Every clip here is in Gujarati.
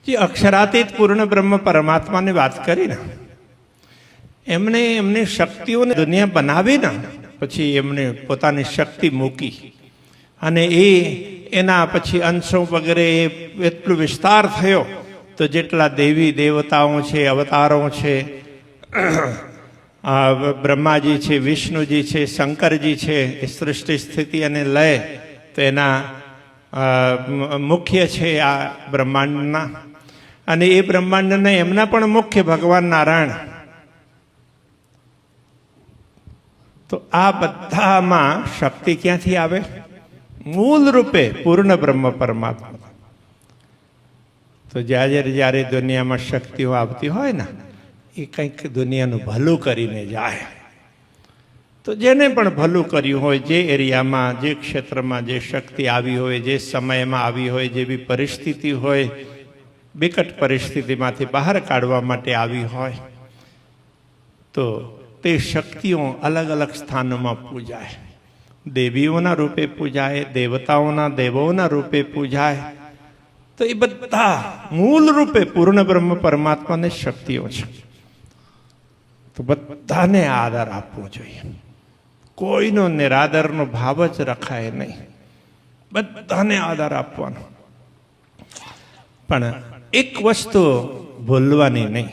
જે અક્ષરાતીત પૂર્ણ બ્રહ્મ પરમાત્માની વાત કરી ને, એમણે એમની શક્તિઓને દુનિયા બનાવી ને પછી એમણે પોતાની શક્તિ મૂકી અને એના પછી અંશો વગેરે એટલો વિસ્તાર થયો તો જેટલા દેવી દેવતાઓ છે, અવતારો છે, બ્રહ્માજી છે, વિષ્ણુજી છે, શંકરજી છે, એ સૃષ્ટિ સ્થિતિ અને લય તો એના મુખ્ય છે આ બ્રહ્માંડના. અને એ બ્રહ્માંડના એમના પણ મુખ્ય ભગવાન નારાયણ. તો આ બધામાં શક્તિ ક્યાંથી આવે? મૂળ રૂપે પૂર્ણ બ્રહ્મ પરમાત્મા. તો જ્યારે દુનિયામાં શક્તિઓ આવતી હોય ને, એ કંઈક દુનિયાનું ભલું કરીને જાય. તો જેને પણ ભલું કર્યું હોય, જે એરિયામાં, જે ક્ષેત્રમાં જે શક્તિ આવી હોય, જે સમયમાં આવી હોય, જેવી પરિસ્થિતિ હોય, વિકટ પરિસ્થિતિમાંથી બહાર કાઢવા માટે આવી હોય, તો તે શક્તિઓ અલગ અલગ સ્થાનોમાં પૂજાય. દેવીઓના રૂપે પૂજાય, દેવોના રૂપે પૂજાય. તો એ બધા મૂળ રૂપે પૂર્ણ બ્રહ્મ પરમાત્માની શક્તિઓ છે. તો બધાને આદર આપવો જોઈએ. કોઈનો નિરાદરનો ભાવ જ રખાય નહીં. બધાને આદર આપવાનો. પણ એક વસ્તુ ભૂલવાની નહીં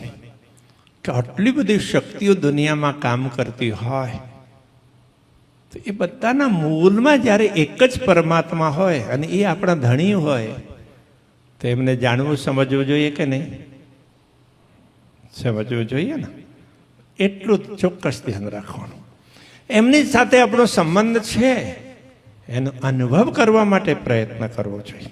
કે આટલી બધી શક્તિઓ દુનિયામાં કામ કરતી હોય તો એ બધાના મૂળમાં જ્યારે એક જ પરમાત્મા હોય અને એ આપણા ધણી હોય તો એમને જાણવું, સમજવું જોઈએ કે નહીં? સમજવું જોઈએ ને. એટલું ચોક્કસ ધ્યાન રાખવાનું. એમની સાથે આપણો સંબંધ છે એનો અનુભવ કરવા માટે પ્રયત્ન કરવો જોઈએ.